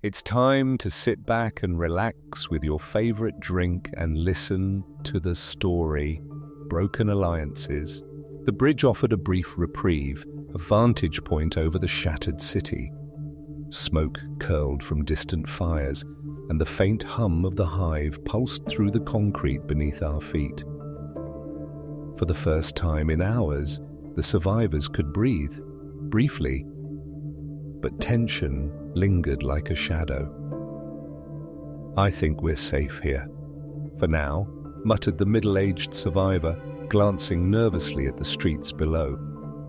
It's time to sit back and relax with your favorite drink and listen to the story. Broken Alliances. The bridge offered a brief reprieve, a vantage point over the shattered city. Smoke curled from distant fires, and the faint hum of the hive pulsed through the concrete beneath our feet. For the first time in hours, the survivors could breathe, briefly, but tension lingered like a shadow. "I think we're safe here. For now," muttered the middle-aged survivor, glancing nervously at the streets below.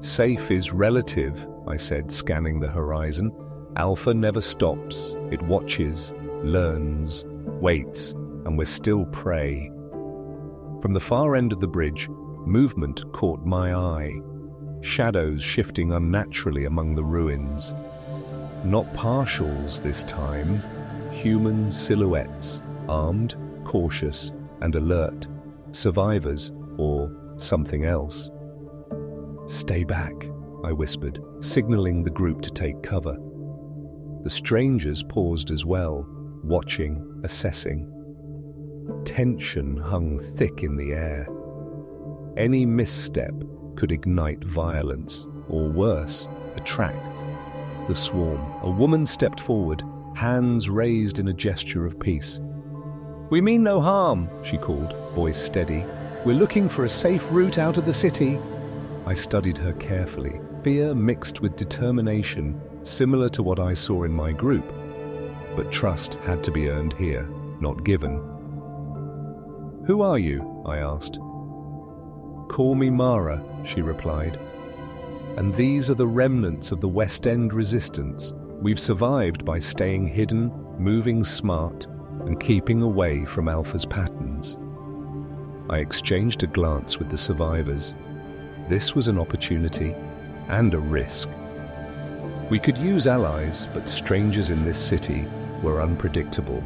"Safe is relative," I said, scanning the horizon. "Alpha never stops. It watches, learns, waits, and we're still prey." From the far end of the bridge, movement caught my eye. Shadows shifting unnaturally among the ruins. Not partials this time, human silhouettes, armed, cautious, and alert. Survivors, or something else. "Stay back," I whispered, signaling the group to take cover. The strangers paused as well, watching, assessing. Tension hung thick in the air. Any misstep could ignite violence, or worse, attract the swarm. A woman stepped forward, hands raised in a gesture of peace. "We mean no harm," she called, voice steady. "We're looking for a safe route out of the city." I studied her carefully, fear mixed with determination, similar to what I saw in my group. But trust had to be earned here, not given. "Who are you?" I asked. "Call me Mara," she replied. "And these are the remnants of the West End resistance. We've survived by staying hidden, moving smart, and keeping away from Alpha's patterns." I exchanged a glance with the survivors. This was an opportunity and a risk. We could use allies, but strangers in this city were unpredictable.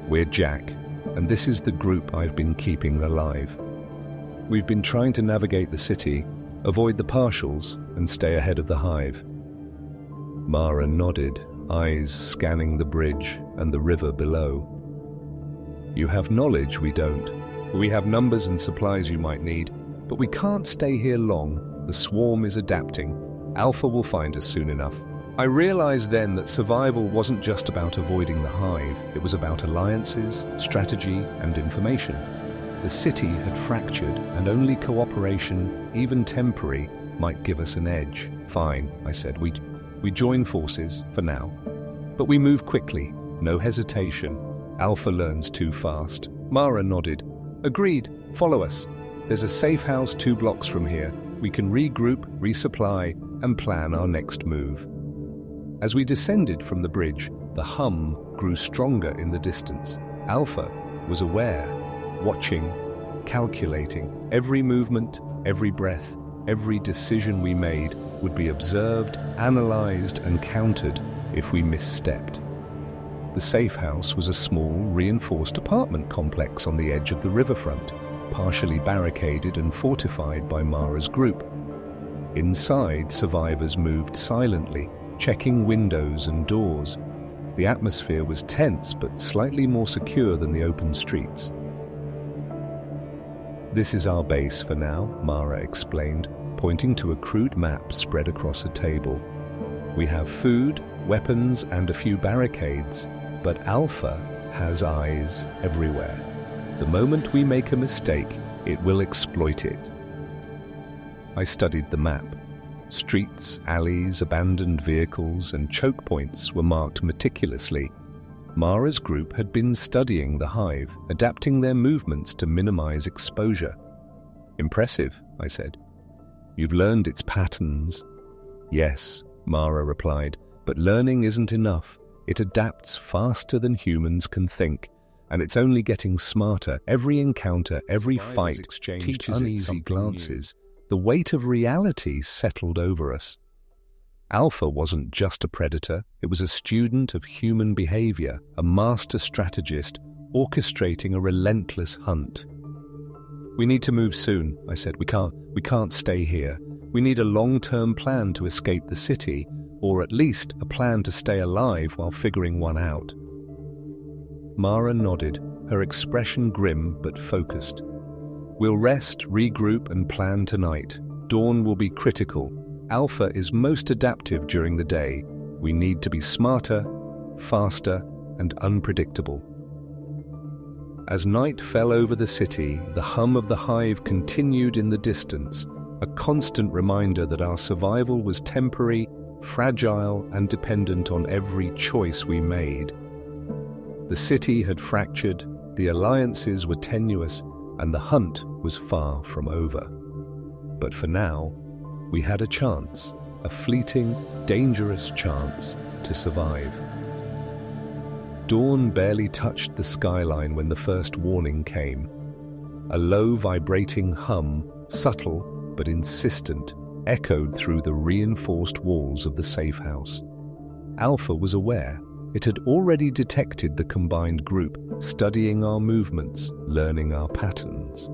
"We're Jack, and this is the group I've been keeping alive. We've been trying to navigate the city, avoid the partials, and stay ahead of the hive." Mara nodded, eyes scanning the bridge and the river below. "You have knowledge we don't. We have numbers and supplies you might need, but we can't stay here long. The swarm is adapting. Alpha will find us soon enough." I realized then that survival wasn't just about avoiding the hive, it was about alliances, strategy, and information. The city had fractured, and only cooperation, even temporary, might give us an edge. "Fine," I said. We join forces, for now. But we move quickly, no hesitation. Alpha learns too fast. Mara nodded. "Agreed, follow us. There's a safe house 2 blocks from here. We can regroup, resupply, and plan our next move." As we descended from the bridge, the hum grew stronger in the distance. Alpha was aware, watching, calculating. Every movement, every breath, every decision we made would be observed, analyzed, and countered if we misstepped. The safe house was a small, reinforced apartment complex on the edge of the riverfront, partially barricaded and fortified by Mara's group. Inside, survivors moved silently, checking windows and doors. The atmosphere was tense but slightly more secure than the open streets. "This is our base for now," Mara explained, pointing to a crude map spread across a table. "We have food, weapons, and a few barricades, but Alpha has eyes everywhere. The moment we make a mistake, it will exploit it." I studied the map. Streets, alleys, abandoned vehicles, and choke points were marked meticulously. Mara's group had been studying the hive, adapting their movements to minimize exposure. "Impressive," I said. "You've learned its patterns." "Yes," Mara replied, "but learning isn't enough. It adapts faster than humans can think, and it's only getting smarter. Every encounter, every fight teaches uneasy glances. The weight of reality settled over us. Alpha wasn't just a predator, it was a student of human behavior, a master strategist orchestrating a relentless hunt. "We need to move soon," I said. We can't stay here. We need a long-term plan to escape the city, or at least a plan to stay alive while figuring one out. Mara nodded, her expression grim but focused. We'll rest, regroup, and plan tonight. Dawn will be critical. Alpha is most adaptive during the day. We need to be smarter, faster, and unpredictable. As night fell over the city, the hum of the hive continued in the distance, a constant reminder that our survival was temporary, fragile, and dependent on every choice we made. The city had fractured, the alliances were tenuous, and the hunt was far from over. But for now, we had a chance, a fleeting, dangerous chance to survive. Dawn barely touched the skyline when the first warning came. A low, vibrating hum, subtle but insistent, echoed through the reinforced walls of the safe house. Alpha was aware. It had already detected the combined group, studying our movements, learning our patterns.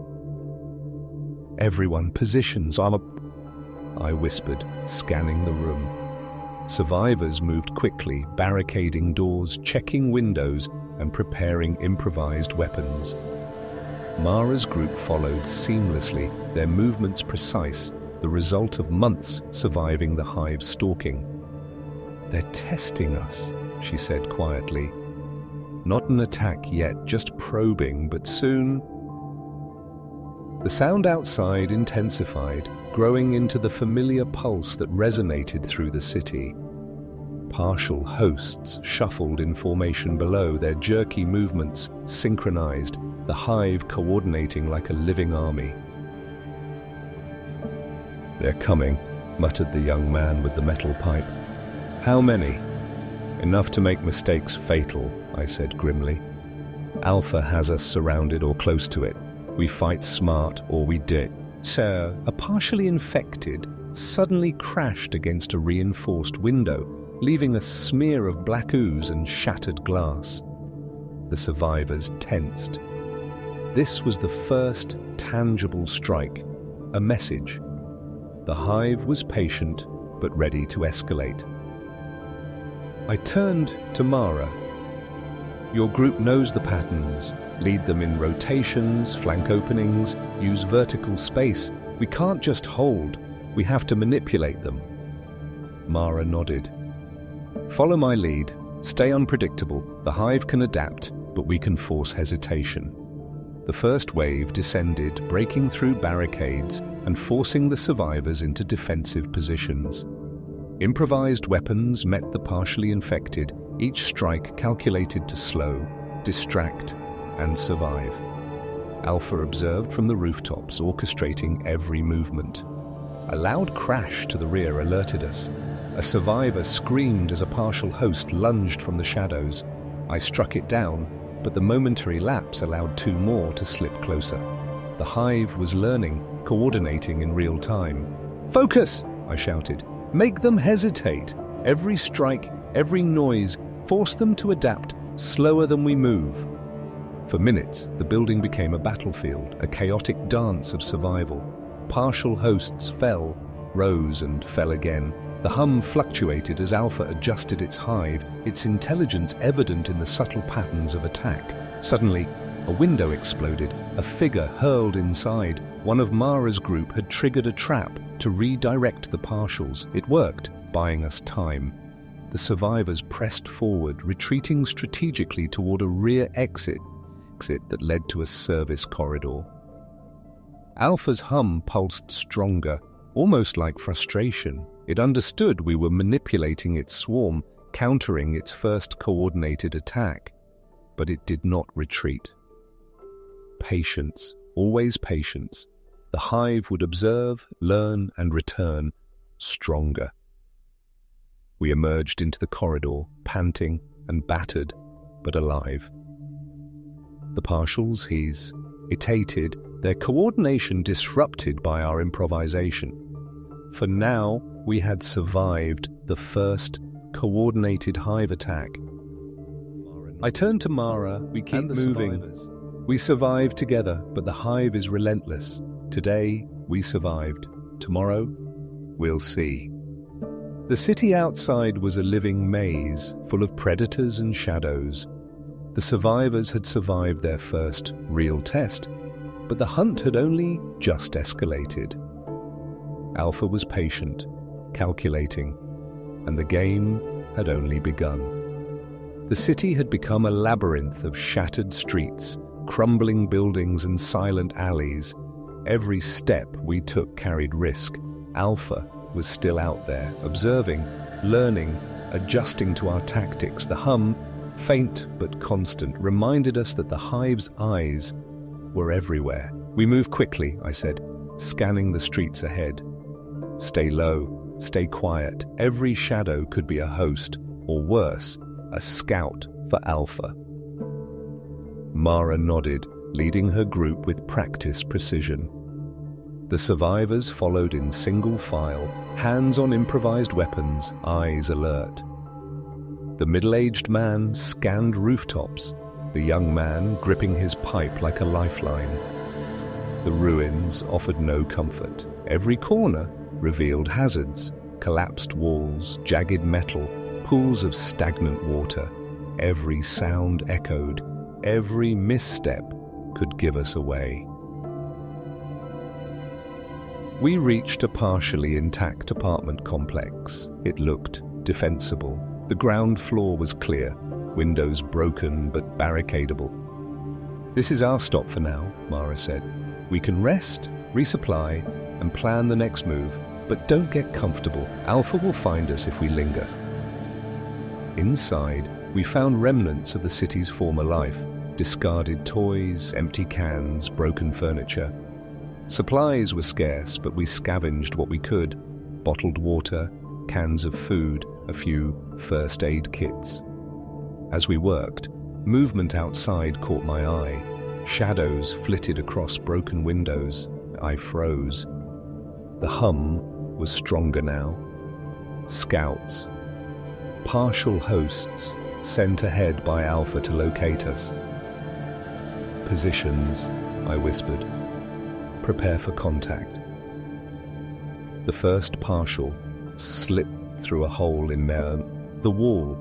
Everyone, positions, I whispered, scanning the room. Survivors moved quickly, barricading doors, checking windows, and preparing improvised weapons. Mara's group followed seamlessly, their movements precise, the result of months surviving the hive's stalking. "They're testing us," she said quietly. "Not an attack yet, just probing, but soon." The sound outside intensified, growing into the familiar pulse that resonated through the city. Partial hosts shuffled in formation below, their jerky movements synchronized, the hive coordinating like a living army. "They're coming," muttered the young man with the metal pipe. "How many?" "Enough to make mistakes fatal," I said grimly. "Alpha has us surrounded or close to it. We fight smart or we ditch." Sir, a partially infected, suddenly crashed against a reinforced window, leaving a smear of black ooze and shattered glass. The survivors tensed. This was the first tangible strike, a message. The hive was patient, but ready to escalate. I turned to Mara. "Your group knows the patterns. Lead them in rotations, flank openings, use vertical space. We can't just hold. We have to manipulate them." Mara nodded. "Follow my lead. Stay unpredictable. The hive can adapt, but we can force hesitation." The first wave descended, breaking through barricades and forcing the survivors into defensive positions. Improvised weapons met the partially infected, each strike calculated to slow, distract, and survive. Alpha observed from the rooftops, orchestrating every movement. A loud crash to the rear alerted us. A survivor screamed as a partial host lunged from the shadows. I struck it down, but the momentary lapse allowed two more to slip closer. The hive was learning, coordinating in real time. "Focus!" I shouted. "Make them hesitate. Every strike, every noise, force them to adapt, slower than we move." For minutes, the building became a battlefield, a chaotic dance of survival. Partial hosts fell, rose, and fell again. The hum fluctuated as Alpha adjusted its hive, its intelligence evident in the subtle patterns of attack. Suddenly, a window exploded, a figure hurled inside. One of Mara's group had triggered a trap to redirect the partials. It worked, buying us time. The survivors pressed forward, retreating strategically toward a rear exit that led to a service corridor. Alpha's hum pulsed stronger, almost like frustration. It understood we were manipulating its swarm, countering its first coordinated attack. But it did not retreat. Patience, always patience. The hive would observe, learn, and return, stronger. We emerged into the corridor, panting and battered, but alive. The partials, hesitated, their coordination disrupted by our improvisation. For now, we had survived the first coordinated hive attack. I turned to Mara. "We keep moving. We survived together, but the hive is relentless. Today, we survived. Tomorrow, we'll see." The city outside was a living maze, full of predators and shadows. The survivors had survived their first real test, but the hunt had only just escalated. Alpha was patient, calculating, and the game had only begun. The city had become a labyrinth of shattered streets, crumbling buildings and silent alleys. Every step we took carried risk. Alpha was still out there, observing, learning, adjusting to our tactics. The hum, faint but constant, reminded us that the hive's eyes were everywhere. We moved quickly, I said, scanning the streets ahead. Stay low, stay quiet. Every shadow could be a host, or worse, a scout for Alpha. Mara nodded, leading her group with practiced precision. The survivors followed in single file, hands on improvised weapons, eyes alert. The middle-aged man scanned rooftops, the young man gripping his pipe like a lifeline. The ruins offered no comfort. Every corner revealed hazards, collapsed walls, jagged metal, pools of stagnant water. Every sound echoed. Every misstep could give us away. We reached a partially intact apartment complex. It looked defensible. The ground floor was clear, windows broken but barricadable. "This is our stop for now," Mara said. "We can rest, resupply, and plan the next move, but don't get comfortable. Alpha will find us if we linger." Inside, we found remnants of the city's former life, discarded toys, empty cans, broken furniture. Supplies were scarce, but we scavenged what we could: bottled water, cans of food, a few first aid kits. As we worked, movement outside caught my eye. Shadows flitted across broken windows. I froze. The hum was stronger now. Scouts. Partial hosts sent ahead by Alpha to locate us. "Positions," I whispered. "Prepare for contact." The first partial slipped through a hole in the wall.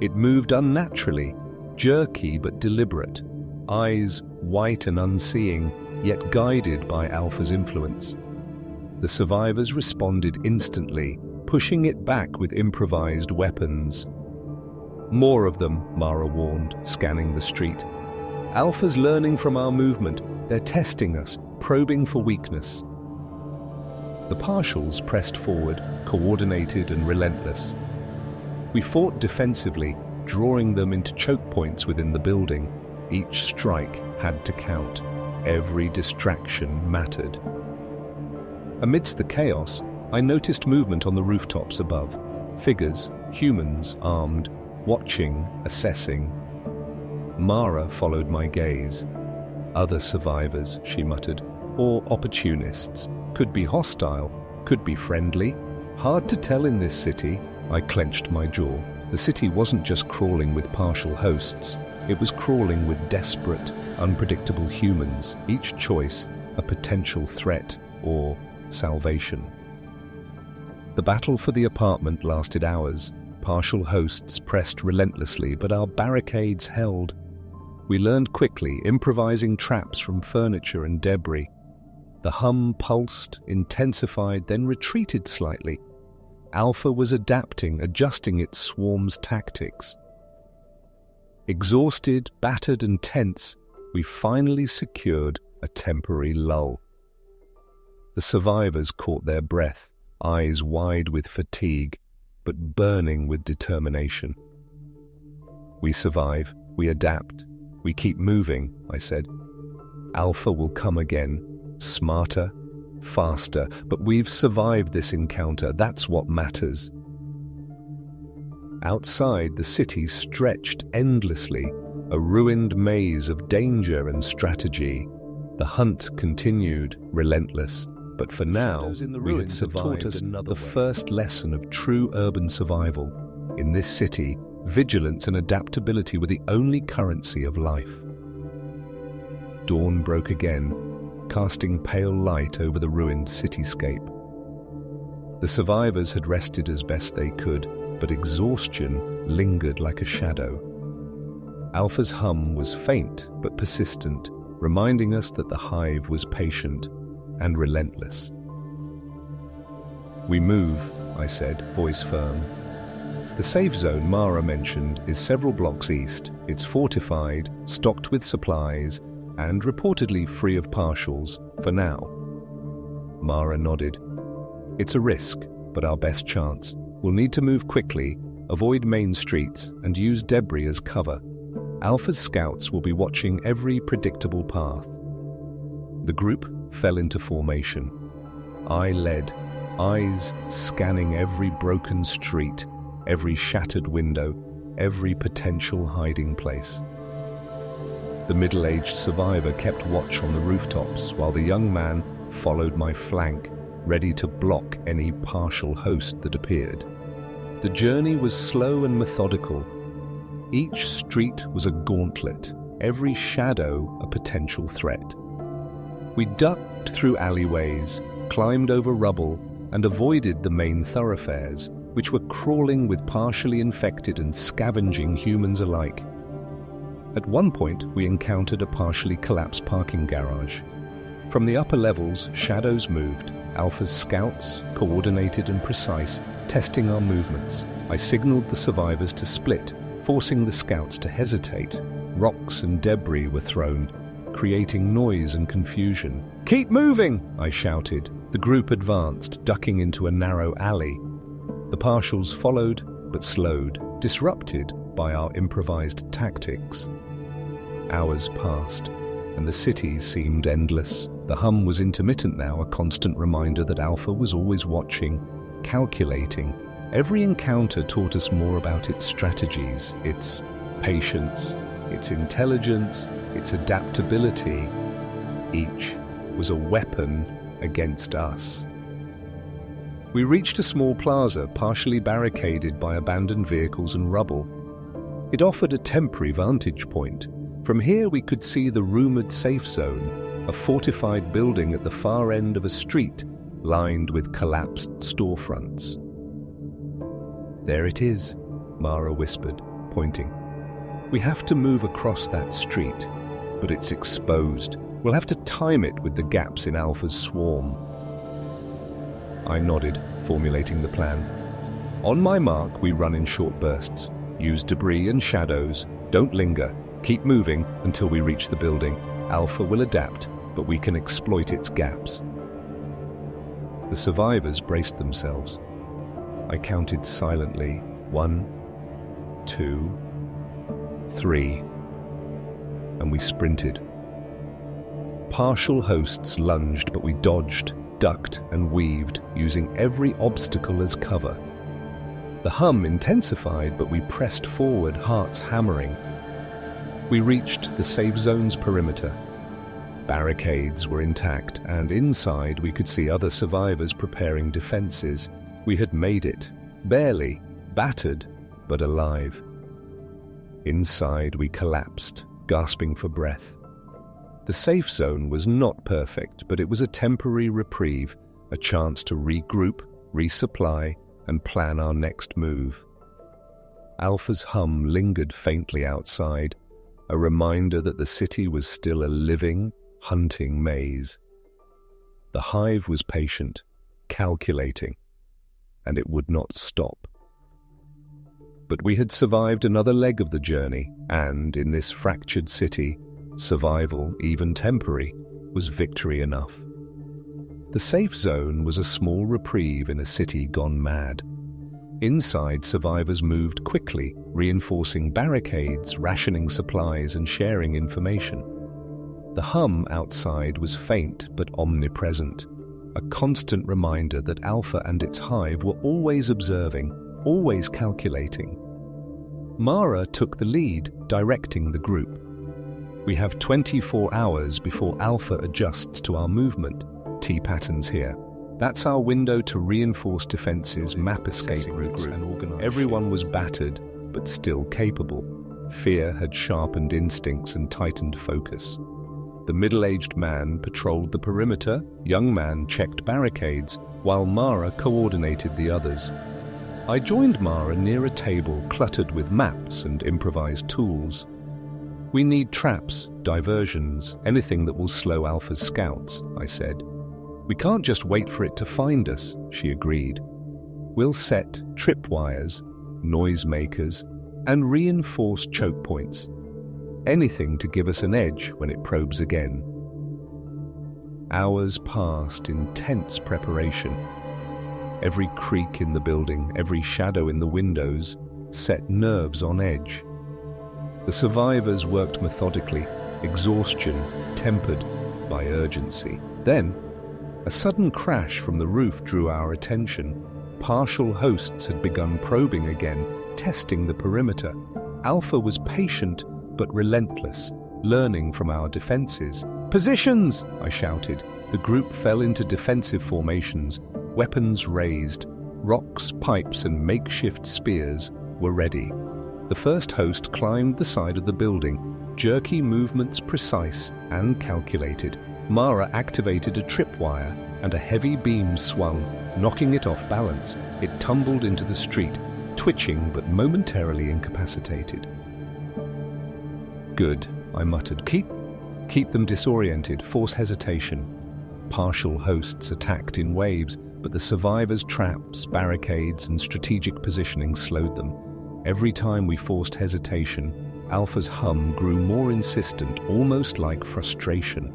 It moved unnaturally, jerky but deliberate, eyes white and unseeing, yet guided by Alpha's influence. The survivors responded instantly, pushing it back with improvised weapons. "More of them," Mara warned, scanning the street. "Alpha's learning from our movement. They're testing us, probing for weakness." The partials pressed forward, coordinated and relentless. We fought defensively, drawing them into choke points within the building. Each strike had to count. Every distraction mattered. Amidst the chaos, I noticed movement on the rooftops above. Figures, humans, armed, watching, assessing. Mara followed my gaze. "Other survivors," she muttered, "or opportunists. Could be hostile, could be friendly. Hard to tell in this city." I clenched my jaw. The city wasn't just crawling with partial hosts. It was crawling with desperate, unpredictable humans, each choice a potential threat or salvation. The battle for the apartment lasted hours. Partial hosts pressed relentlessly, but our barricades held. We learned quickly, improvising traps from furniture and debris. The hum pulsed, intensified, then retreated slightly. Alpha was adapting, adjusting its swarm's tactics. Exhausted, battered and tense, we finally secured a temporary lull. The survivors caught their breath, eyes wide with fatigue, but burning with determination. "We survive, we adapt, we keep moving," I said. "Alpha will come again, smarter, faster, but we've survived this encounter. That's what matters." Outside, the city stretched endlessly, a ruined maze of danger and strategy. The hunt continued, relentless. But for now, we had taught us the first lesson of true urban survival. In this city, vigilance and adaptability were the only currency of life. Dawn broke again, casting pale light over the ruined cityscape. The survivors had rested as best they could, but exhaustion lingered like a shadow. Alpha's hum was faint but persistent, reminding us that the hive was patient and relentless. "We move," I said, voice firm. "The safe zone Mara mentioned is several blocks east. It's fortified, stocked with supplies, and reportedly free of partials, for now." Mara nodded. "It's a risk, but our best chance. We'll need to move quickly, avoid main streets, and use debris as cover. Alpha's scouts will be watching every predictable path." The group fell into formation. I led, eyes scanning every broken street, every shattered window, every potential hiding place. The middle-aged survivor kept watch on the rooftops, while the young man followed my flank, ready to block any partial host that appeared. The journey was slow and methodical. Each street was a gauntlet, every shadow a potential threat. We ducked through alleyways, climbed over rubble, and avoided the main thoroughfares, which were crawling with partially infected and scavenging humans alike. At one point, we encountered a partially collapsed parking garage. From the upper levels, shadows moved, Alpha's scouts, coordinated and precise, testing our movements. I signaled the survivors to split, forcing the scouts to hesitate. Rocks and debris were thrown, creating noise and confusion. "Keep moving!" I shouted. The group advanced, ducking into a narrow alley. The partials followed, but slowed, disrupted by our improvised tactics. Hours passed, and the city seemed endless. The hum was intermittent now, a constant reminder that Alpha was always watching, calculating. Every encounter taught us more about its strategies, its patience, its intelligence, its adaptability. Each was a weapon against us. We reached a small plaza, partially barricaded by abandoned vehicles and rubble. It offered a temporary vantage point. From here we could see the rumored safe zone, a fortified building at the far end of a street lined with collapsed storefronts. "There it is," Mara whispered, pointing. "We have to move across that street, but it's exposed. We'll have to time it with the gaps in Alpha's swarm." I nodded, formulating the plan. "On my mark, we run in short bursts. Use debris and shadows. Don't linger. Keep moving until we reach the building. Alpha will adapt, but we can exploit its gaps." The survivors braced themselves. I counted silently. 1, 2, 3, and we sprinted. Partial hosts lunged, but we dodged, ducked, and weaved, using every obstacle as cover. The hum intensified, but we pressed forward, hearts hammering. We reached the safe zone's perimeter. Barricades were intact, and inside we could see other survivors preparing defenses. We had made it, barely, battered, but alive. Inside we collapsed, gasping for breath. The safe zone was not perfect, but it was a temporary reprieve, a chance to regroup, resupply, and plan our next move. Alpha's hum lingered faintly outside, a reminder that the city was still a living, hunting maze. The hive was patient, calculating, and it would not stop. But we had survived another leg of the journey, and in this fractured city, survival, even temporary, was victory enough. The safe zone was a small reprieve in a city gone mad. Inside, survivors moved quickly, reinforcing barricades, rationing supplies, and sharing information. The hum outside was faint but omnipresent, a constant reminder that Alpha and its hive were always observing, always calculating. Mara took the lead, directing the group. "We have 24 hours before Alpha adjusts to our movement. T-patterns here. That's our window to reinforce defenses, map escape routes, and organize." Everyone was battered, but still capable. Fear had sharpened instincts and tightened focus. The middle-aged man patrolled the perimeter, young man checked barricades, while Mara coordinated the others. I joined Mara near a table cluttered with maps and improvised tools. "We need traps, diversions, anything that will slow Alpha's scouts," I said. "We can't just wait for it to find us," she agreed. "We'll set tripwires, noisemakers, and reinforced choke points. Anything to give us an edge when it probes again." Hours passed in tense preparation. Every creak in the building, every shadow in the windows, set nerves on edge. The survivors worked methodically, exhaustion tempered by urgency. Then, a sudden crash from the roof drew our attention. Partial hosts had begun probing again, testing the perimeter. Alpha was patient but relentless, learning from our defenses. "Positions!" I shouted. The group fell into defensive formations, weapons raised. Rocks, pipes, and makeshift spears were ready. The first host climbed the side of the building, jerky movements precise and calculated. Mara activated a tripwire, and a heavy beam swung, knocking it off balance. It tumbled into the street, twitching but momentarily incapacitated. "Good," I muttered. Keep them disoriented, force hesitation." Partial hosts attacked in waves, but the survivors' traps, barricades, and strategic positioning slowed them. Every time we forced hesitation, Alpha's hum grew more insistent, almost like frustration.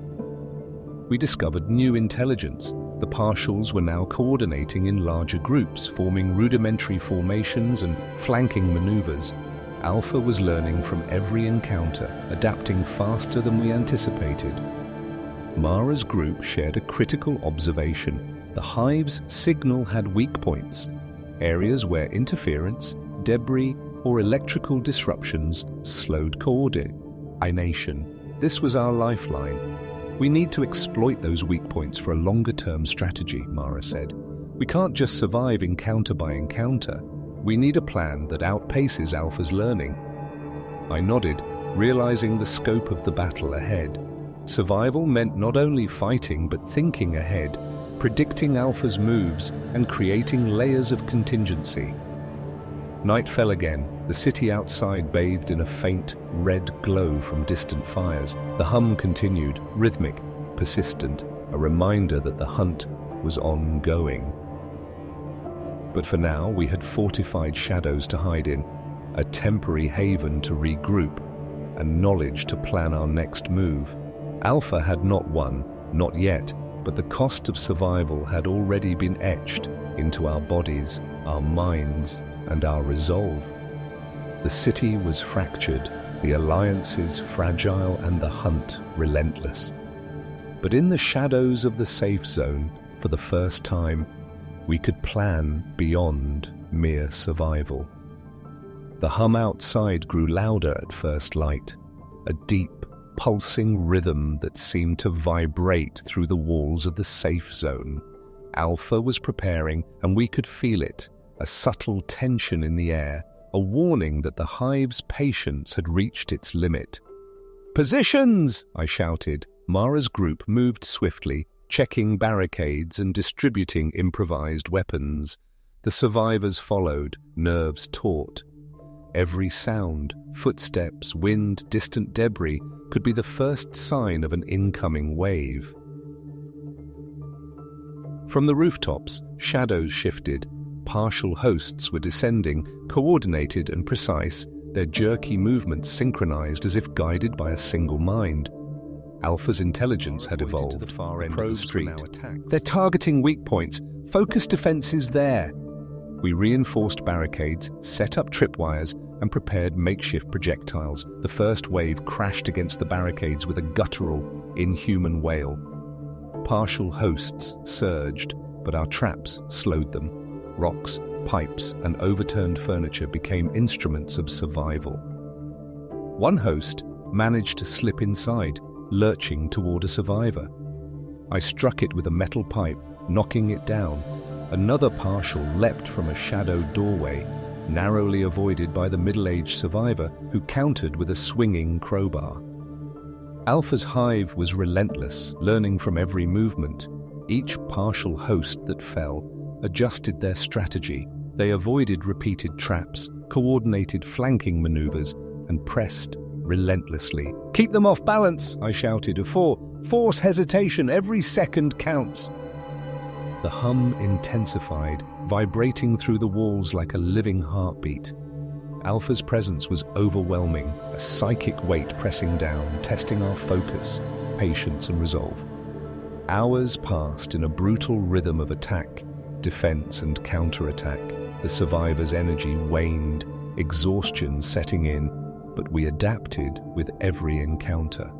We discovered new intelligence. The partials were now coordinating in larger groups, forming rudimentary formations and flanking maneuvers. Alpha was learning from every encounter, adapting faster than we anticipated. Mara's group shared a critical observation. The hive's signal had weak points, areas where interference, debris, or electrical disruptions slowed coordination. This was our lifeline. "We need to exploit those weak points for a longer-term strategy," Mara said. "We can't just survive encounter by encounter. We need a plan that outpaces Alpha's learning." I nodded, realizing the scope of the battle ahead. Survival meant not only fighting but thinking ahead, predicting Alpha's moves and creating layers of contingency. Night fell again, the city outside bathed in a faint, red glow from distant fires. The hum continued, rhythmic, persistent, a reminder that the hunt was ongoing. But for now, we had fortified shadows to hide in, a temporary haven to regroup, and knowledge to plan our next move. Alpha had not won, not yet, but the cost of survival had already been etched into our bodies, our minds, and our resolve. The city was fractured, the alliances fragile, and the hunt relentless. But in the shadows of the safe zone, for the first time, we could plan beyond mere survival. The hum outside grew louder at first light, a deep, pulsing rhythm that seemed to vibrate through the walls of the safe zone. Alpha was preparing, and we could feel it, a subtle tension in the air, a warning that the hive's patience had reached its limit. "Positions!" I shouted. Mara's group moved swiftly, checking barricades and distributing improvised weapons. The survivors followed, nerves taut. Every sound, footsteps, wind, distant debris, could be the first sign of an incoming wave. From the rooftops, shadows shifted. Partial hosts were descending, coordinated and precise, their jerky movements synchronized as if guided by a single mind. Alpha's intelligence had evolved. To the far end of the street. "They're targeting weak points. Focus defenses there." We reinforced barricades, set up tripwires, and prepared makeshift projectiles. The first wave crashed against the barricades with a guttural, inhuman wail. Partial hosts surged, but our traps slowed them. Rocks, pipes, and overturned furniture became instruments of survival. One host managed to slip inside, lurching toward a survivor. I struck it with a metal pipe, knocking it down. Another partial leapt from a shadowed doorway, narrowly avoided by the middle-aged survivor, who countered with a swinging crowbar. Alpha's hive was relentless, learning from every movement. Each partial host that fell adjusted their strategy. They avoided repeated traps, coordinated flanking maneuvers, and pressed relentlessly. "Keep them off balance," I shouted. Force hesitation, every second counts." The hum intensified, vibrating through the walls like a living heartbeat. Alpha's presence was overwhelming, a psychic weight pressing down, testing our focus, patience, and resolve. Hours passed in a brutal rhythm of attack, defense, and counterattack. The survivors' energy waned, exhaustion setting in, but we adapted with every encounter.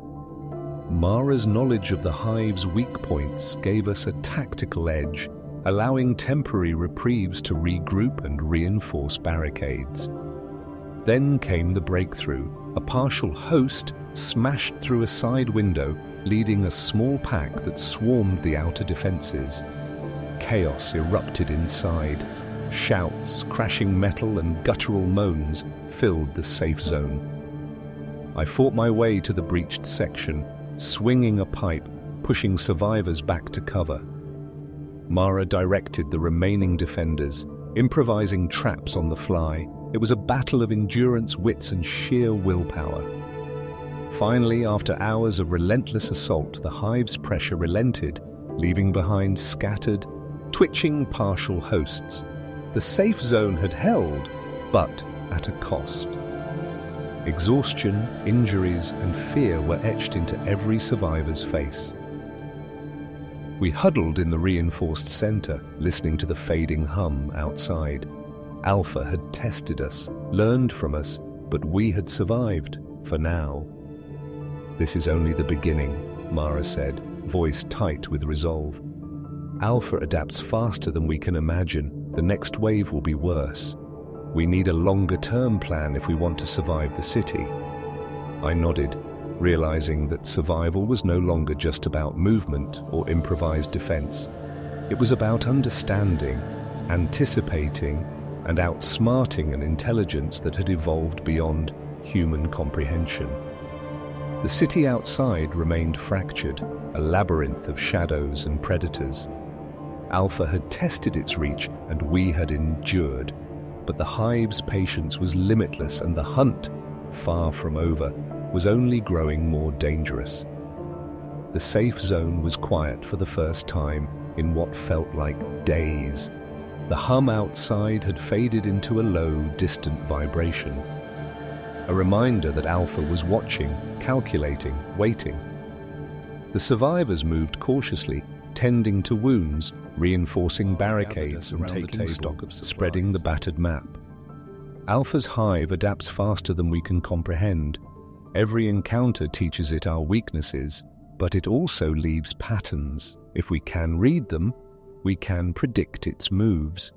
Mara's knowledge of the hive's weak points gave us a tactical edge, allowing temporary reprieves to regroup and reinforce barricades. Then came the breakthrough. A partial host smashed through a side window, leading a small pack that swarmed the outer defenses. Chaos erupted inside. Shouts, crashing metal, and guttural moans filled the safe zone. I fought my way to the breached section, swinging a pipe, pushing survivors back to cover. Mara directed the remaining defenders, improvising traps on the fly. It was a battle of endurance, wits, and sheer willpower. Finally, after hours of relentless assault, the hive's pressure relented, leaving behind scattered, twitching partial hosts. The safe zone had held, but at a cost. Exhaustion, injuries, and fear were etched into every survivor's face. We huddled in the reinforced center, listening to the fading hum outside. Alpha had tested us, learned from us, but we had survived, for now. "This is only the beginning," Mara said, voice tight with resolve. "Alpha adapts faster than we can imagine. The next wave will be worse. We need a longer-term plan if we want to survive the city." I nodded, realizing that survival was no longer just about movement or improvised defense. It was about understanding, anticipating, and outsmarting an intelligence that had evolved beyond human comprehension. The city outside remained fractured, a labyrinth of shadows and predators. Alpha had tested its reach, and we had endured. But the hive's patience was limitless, and the hunt, far from over, was only growing more dangerous. The safe zone was quiet for the first time in what felt like days. The hum outside had faded into a low, distant vibration. A reminder that Alpha was watching, calculating, waiting. The survivors moved cautiously, tending to wounds, reinforcing barricades and taking stock of spreading the battered map. Alpha's hive adapts faster than we can comprehend. Every encounter teaches it our weaknesses, but it also leaves patterns. If we can read them, we can predict its moves.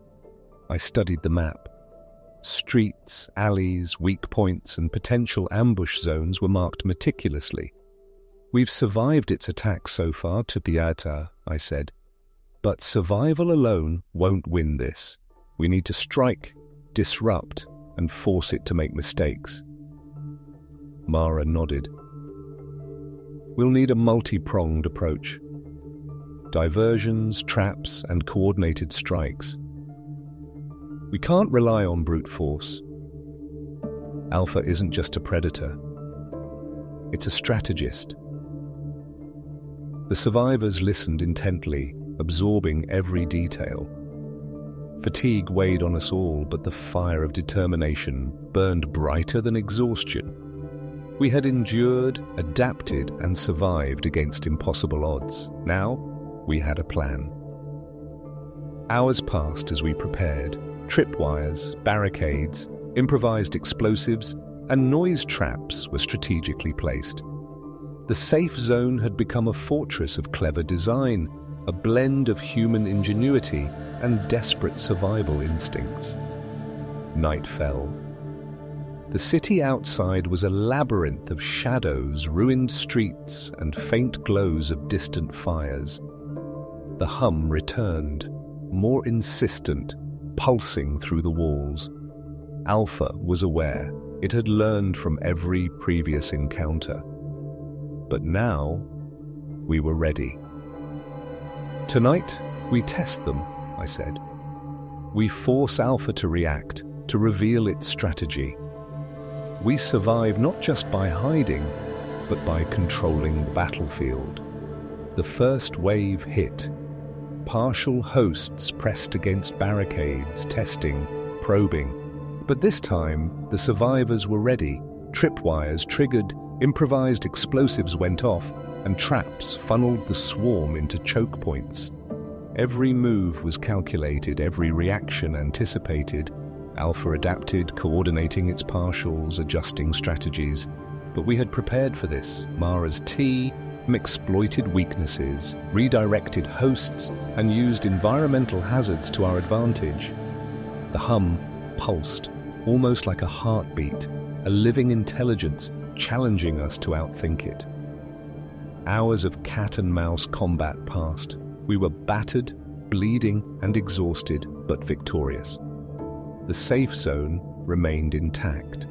I studied the map. Streets, alleys, weak points, and potential ambush zones were marked meticulously. "We've survived its attacks so far, Tupiata," I said. "But survival alone won't win this. We need to strike, disrupt, and force it to make mistakes." Mara nodded. "We'll need a multi-pronged approach. Diversions, traps, and coordinated strikes. We can't rely on brute force. Alpha isn't just a predator. It's a strategist." The survivors listened intently, absorbing every detail. Fatigue weighed on us all, but the fire of determination burned brighter than exhaustion. We had endured, adapted, and survived against impossible odds. Now, we had a plan. Hours passed as we prepared. Tripwires, barricades, improvised explosives, and noise traps were strategically placed. The safe zone had become a fortress of clever design, a blend of human ingenuity and desperate survival instincts. Night fell. The city outside was a labyrinth of shadows, ruined streets, and faint glows of distant fires. The hum returned, more insistent, pulsing through the walls. Alpha was aware. It had learned from every previous encounter. But now, we were ready. "Tonight, we test them," I said. "We force Alpha to react, to reveal its strategy. We survive not just by hiding, but by controlling the battlefield." The first wave hit. Partial hosts pressed against barricades, testing, probing. But this time, the survivors were ready. Tripwires triggered, improvised explosives went off, and traps funneled the swarm into choke points. Every move was calculated, every reaction anticipated. Alpha adapted, coordinating its partials, adjusting strategies. But we had prepared for this. Mara's team exploited weaknesses, redirected hosts, and used environmental hazards to our advantage. The hum pulsed, almost like a heartbeat, a living intelligence challenging us to outthink it. Hours of cat-and-mouse combat passed. We were battered, bleeding, and exhausted, but victorious. The safe zone remained intact.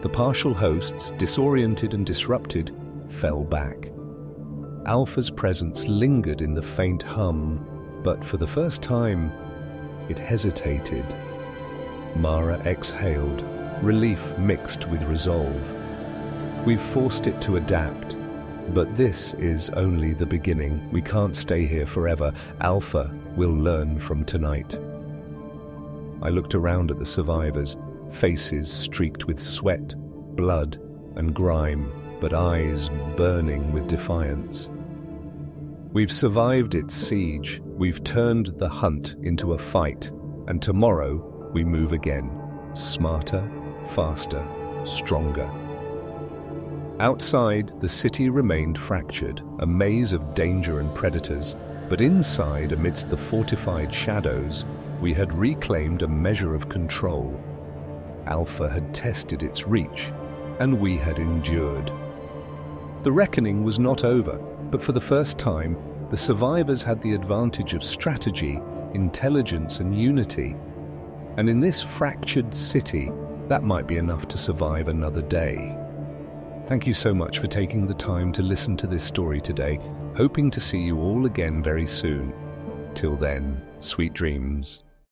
The partial hosts, disoriented and disrupted, fell back. Alpha's presence lingered in the faint hum, but for the first time, it hesitated. Mara exhaled, relief mixed with resolve. We've forced it to adapt, but this is only the beginning. We can't stay here forever. Alpha will learn from tonight. I looked around at the survivors, faces streaked with sweat, blood, and grime, but eyes burning with defiance. We've survived its siege, we've turned the hunt into a fight, and tomorrow we move again, smarter, faster, stronger. Outside, the city remained fractured, a maze of danger and predators, but inside, amidst the fortified shadows, we had reclaimed a measure of control. Alpha had tested its reach, and we had endured. The reckoning was not over, but for the first time, the survivors had the advantage of strategy, intelligence, and unity. And in this fractured city, that might be enough to survive another day. Thank you so much for taking the time to listen to this story today, hoping to see you all again very soon. Till then, sweet dreams.